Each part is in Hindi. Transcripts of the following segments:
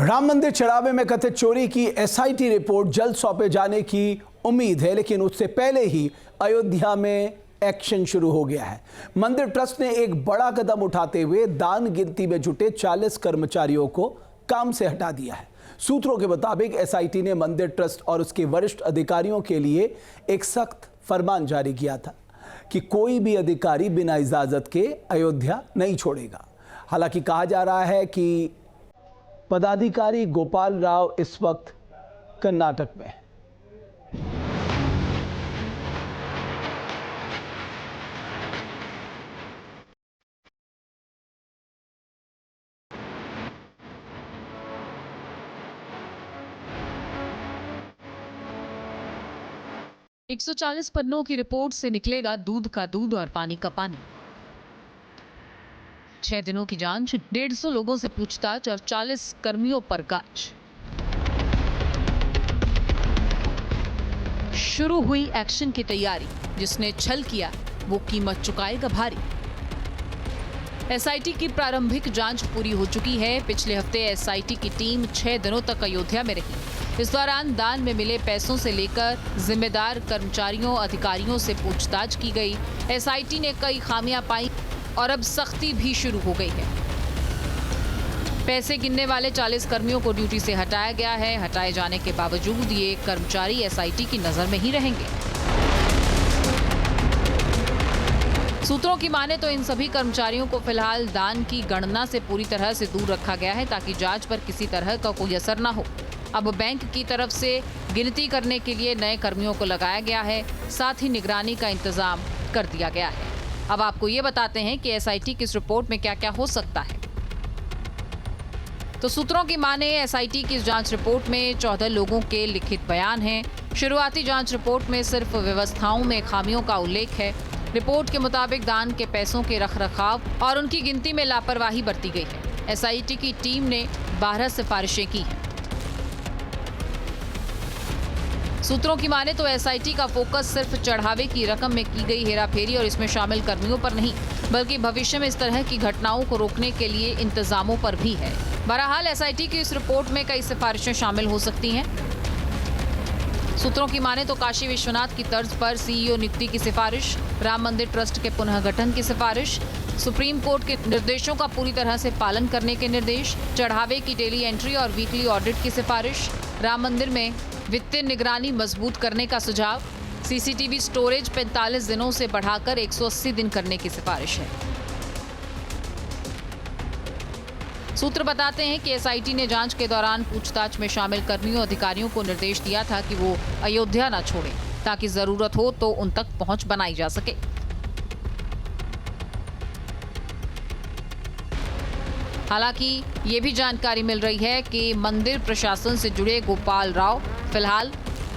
राम मंदिर चढ़ावे में कथित चोरी की एसआईटी रिपोर्ट जल्द सौंपे जाने की उम्मीद है, लेकिन उससे पहले ही अयोध्या में एक्शन शुरू हो गया है। मंदिर ट्रस्ट ने एक बड़ा कदम उठाते हुए दान गिनती में जुटे 40 कर्मचारियों को काम से हटा दिया है। सूत्रों के मुताबिक एसआईटी ने मंदिर ट्रस्ट और उसके वरिष्ठ अधिकारियों के लिए एक सख्त फरमान जारी किया था कि कोई भी अधिकारी बिना इजाजत के अयोध्या नहीं छोड़ेगा। हालांकि कहा जा रहा है कि पदाधिकारी गोपाल राव इस वक्त कर्नाटक में है। एक 140 पन्नों की रिपोर्ट से निकलेगा दूध का दूध और पानी का पानी। 6 दिनों की जांच, 150 लोगों से पूछताछ और 40 कर्मियों पर गाज। शुरू हुई एक्शन की तैयारी। जिसने छल किया वो कीमत चुकाएगा भारी। एसआईटी की प्रारंभिक जांच पूरी हो चुकी है। पिछले हफ्ते एसआईटी की टीम 6 दिनों तक अयोध्या में रही। इस दौरान दान में मिले पैसों से लेकर जिम्मेदार कर्मचारियों अधिकारियों से पूछताछ की गई। एसआईटी ने कई खामियां पाई और अब सख्ती भी शुरू हो गई है। पैसे गिनने वाले 40 कर्मियों को ड्यूटी से हटाया गया है। हटाए जाने के बावजूद ये कर्मचारी एसआईटी की नजर में ही रहेंगे। सूत्रों की माने तो इन सभी कर्मचारियों को फिलहाल दान की गणना से पूरी तरह से दूर रखा गया है ताकि जांच पर किसी तरह का कोई असर न हो। अब बैंक की तरफ से गिनती करने के लिए नए कर्मियों को लगाया गया है। साथ ही निगरानी का इंतजाम कर दिया गया है। अब आपको ये बताते हैं कि एसआईटी की इस रिपोर्ट में क्या क्या हो सकता है। तो सूत्रों की माने एसआईटी की इस जांच रिपोर्ट में 14 लोगों के लिखित बयान हैं। शुरुआती जांच रिपोर्ट में सिर्फ व्यवस्थाओं में खामियों का उल्लेख है। रिपोर्ट के मुताबिक दान के पैसों के रखरखाव और उनकी गिनती में लापरवाही बरती गई है। एसआईटी की टीम ने 12 सिफारिशें की हैं। सूत्रों की माने तो एसआईटी का फोकस सिर्फ चढ़ावे की रकम में की गई हेराफेरी और इसमें शामिल कर्मियों पर नहीं, बल्कि भविष्य में इस तरह की घटनाओं को रोकने के लिए इंतजामों पर भी है। बहरहाल एसआईटी की इस रिपोर्ट में कई सिफारिशें शामिल हो सकती हैं। सूत्रों की माने तो काशी विश्वनाथ की तर्ज पर सीईओ नियुक्ति की सिफारिश, राम मंदिर ट्रस्ट के पुनः गठन की सिफारिश, सुप्रीम कोर्ट के निर्देशों का पूरी तरह से पालन करने के निर्देश, चढ़ावे की डेली एंट्री और वीकली ऑडिट की सिफारिश, राम मंदिर में वित्तीय निगरानी मजबूत करने का सुझाव, सीसीटीवी स्टोरेज 45 दिनों से बढ़ाकर 180 दिन करने की सिफारिश है। सूत्र बताते हैं कि एसआईटी ने जांच के दौरान पूछताछ में शामिल कर्मियों अधिकारियों को निर्देश दिया था कि वो अयोध्या न छोड़ें ताकि जरूरत हो तो उन तक पहुंच बनाई जा सके। हालांकि ये भी जानकारी मिल रही है कि मंदिर प्रशासन से जुड़े गोपाल राव फिलहाल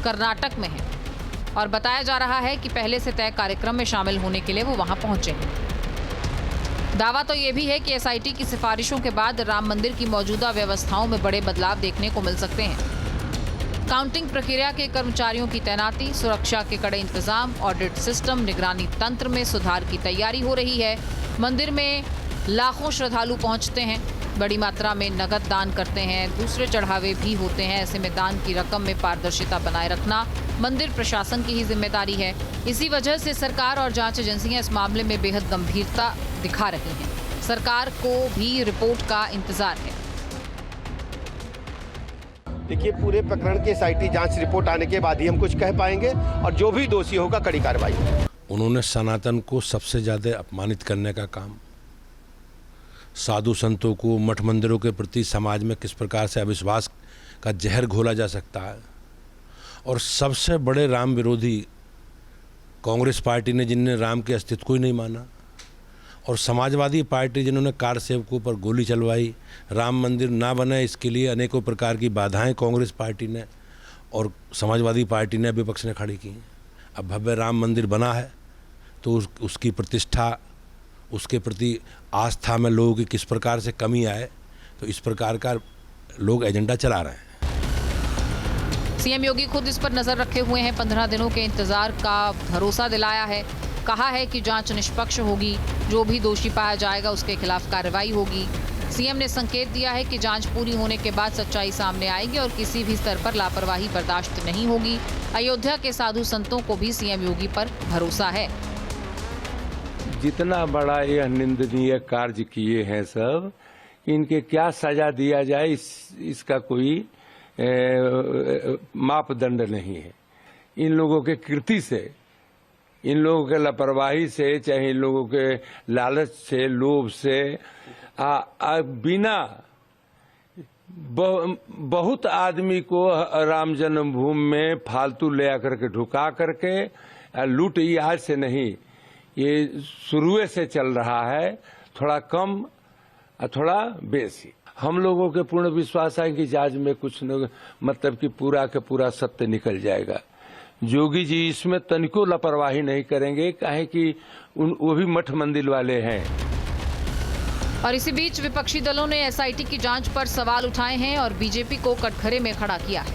कर्नाटक में हैं और बताया जा रहा है कि पहले से तय कार्यक्रम में शामिल होने के लिए वो वहां पहुंचे हैं। दावा तो ये भी है कि एसआईटी की सिफारिशों के बाद राम मंदिर की मौजूदा व्यवस्थाओं में बड़े बदलाव देखने को मिल सकते हैं। काउंटिंग प्रक्रिया के कर्मचारियों की तैनाती, सुरक्षा के कड़े इंतजाम, ऑडिट सिस्टम, निगरानी तंत्र में सुधार की तैयारी हो रही है। मंदिर में लाखों श्रद्धालु पहुंचते हैं, बड़ी मात्रा में नगद दान करते हैं, दूसरे चढ़ावे भी होते हैं। ऐसे में दान की रकम में पारदर्शिता बनाए रखना मंदिर प्रशासन की ही जिम्मेदारी है। इसी वजह से सरकार और जांच एजेंसियां इस मामले में बेहद गंभीरता दिखा रही हैं। सरकार को भी रिपोर्ट का इंतजार है। देखिए, पूरे प्रकरण की एसआईटी जांच रिपोर्ट आने के बाद ही हम कुछ कह पाएंगे और जो भी दोषी होगा कड़ी कार्रवाई। उन्होंने सनातन को सबसे ज़्यादा अपमानित करने का काम, साधु संतों को, मठ मंदिरों के प्रति समाज में किस प्रकार से अविश्वास का जहर घोला जा सकता है, और सबसे बड़े राम विरोधी कांग्रेस पार्टी ने जिनने राम के अस्तित्व को ही नहीं माना, और समाजवादी पार्टी जिन्होंने कार सेवकों पर गोली चलवाई, राम मंदिर ना बने इसके लिए अनेकों प्रकार की बाधाएं कांग्रेस पार्टी ने और समाजवादी पार्टी ने, विपक्ष ने खड़ी की। अब भव्य राम मंदिर बना है तो उसकी प्रतिष्ठा, उसके प्रति आस्था में लोगों की किस प्रकार से कमी आए, तो इस प्रकार का लोग एजेंडा चला रहे हैं। सीएम योगी खुद इस पर नजर रखे हुए हैं। 15 दिनों के इंतजार का भरोसा दिलाया है। कहा है कि जांच निष्पक्ष होगी, जो भी दोषी पाया जाएगा उसके खिलाफ कार्रवाई होगी। सीएम ने संकेत दिया है कि जांच पूरी होने के बाद सच्चाई सामने आएगी और किसी भी स्तर पर लापरवाही बर्दाश्त नहीं होगी। अयोध्या के साधु संतों को भी सीएम योगी पर भरोसा है। जितना बड़ा यह निंदनीय कार्य किए हैं सब, इनके क्या सजा दिया जाए इसका कोई मापदंड नहीं है। इन लोगों के कृति से, इन लोगों के लापरवाही से, चाहे इन लोगों के लालच से, लोभ से बिना बहुत आदमी को राम जन्मभूमि में फालतू ले आकर के ढुका करके लूट, ये आज से नहीं, ये शुरू से चल रहा है। थोड़ा कम थोड़ा बेसी। हम लोगों के पूर्ण विश्वास है कि जांच में कुछ न मतलब कि पूरा के पूरा सत्य निकल जाएगा। जोगी जी इसमें तनिको लापरवाही नहीं करेंगे, काहे कि वो भी मठ मंदिर वाले हैं। और इसी बीच विपक्षी दलों ने एसआईटी की जांच पर सवाल उठाए हैं और बीजेपी को कटघरे में खड़ा किया है।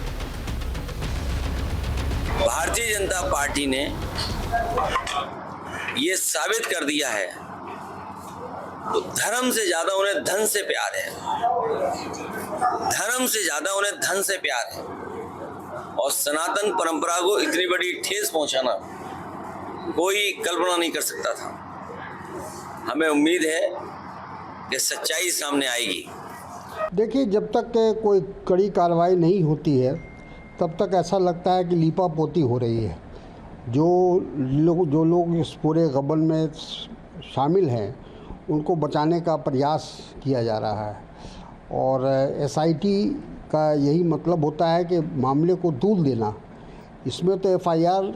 भारतीय जनता पार्टी ने ये साबित कर दिया है तो धर्म से ज्यादा उन्हें धन से प्यार है, धर्म से ज्यादा उन्हें धन से प्यार है। और सनातन परंपरा को इतनी बड़ी ठेस पहुंचाना कोई कल्पना नहीं कर सकता था। हमें उम्मीद है कि सच्चाई सामने आएगी। देखिए, जब तक कोई कड़ी कार्रवाई नहीं होती है तब तक ऐसा लगता है कि लीपापोती हो रही है। जो लोग इस पूरे गबन में शामिल हैं उनको बचाने का प्रयास किया जा रहा है और एसआईटी का यही मतलब होता है कि मामले को दूर देना। इसमें तो एफआईआर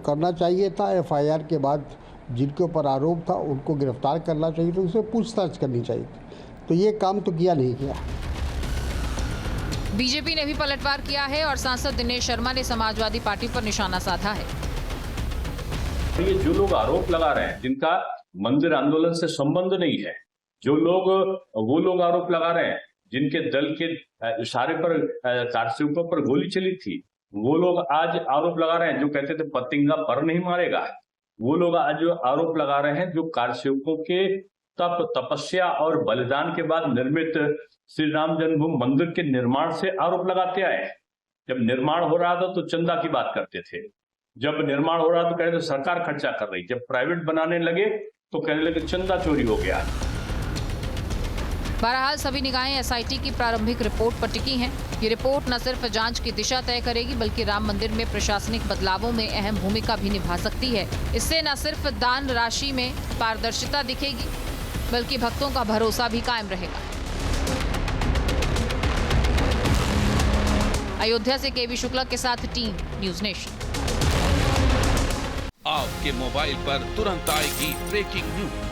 करना चाहिए था, एफआईआर के बाद जिनके ऊपर आरोप था उनको गिरफ्तार करना चाहिए था, उनसे पूछताछ करनी चाहिए थी। तो ये काम तो किया नहीं गया। बीजेपी ने भी पलटवार किया है और सांसद दिनेश शर्मा ने समाजवादी पार्टी पर निशाना साधा है। ये जो लोग आरोप लगा रहे हैं, जिनका मंदिर आंदोलन से संबंध नहीं है, वो लोग आरोप लगा रहे हैं जिनके दल के इशारे पर कारसेवकों पर गोली चली थी, वो लोग आज आरोप लगा रहे हैं जो कहते थे पतिंगा पर नहीं मारेगा, वो लोग आज जो आरोप लगा रहे हैं जो कारसेवकों के तपस्या और बलिदान के बाद निर्मित श्री राम जन्मभूमि मंदिर के निर्माण से आरोप लगाते आए। जब निर्माण हो रहा था तो चंदा की बात करते थे, जब निर्माण हो रहा तो कहते थे सरकार खर्चा कर रही, जब प्राइवेट बनाने लगे तो कहने लगे चंदा चोरी हो गया। बहरहाल सभी निगाहें एसआईटी की प्रारंभिक रिपोर्ट पर टिकी हैं। ये रिपोर्ट न सिर्फ जांच की दिशा तय करेगी बल्कि राम मंदिर में प्रशासनिक बदलावों में अहम भूमिका भी निभा सकती है। इससे न सिर्फ दान राशि में पारदर्शिता दिखेगी बल्कि भक्तों का भरोसा भी कायम रहेगा। अयोध्या से केवी शुक्ला के साथ टीम न्यूज़ नेशन। आपके मोबाइल पर तुरंत आएगी ब्रेकिंग न्यूज।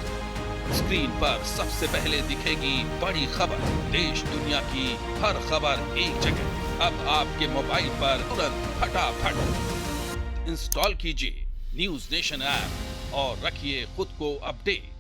स्क्रीन पर सबसे पहले दिखेगी बड़ी खबर, देश दुनिया की हर खबर एक जगह। अब आपके मोबाइल पर तुरंत फटाफट इंस्टॉल कीजिए न्यूज़ नेशन ऐप और रखिए खुद को अपडेट।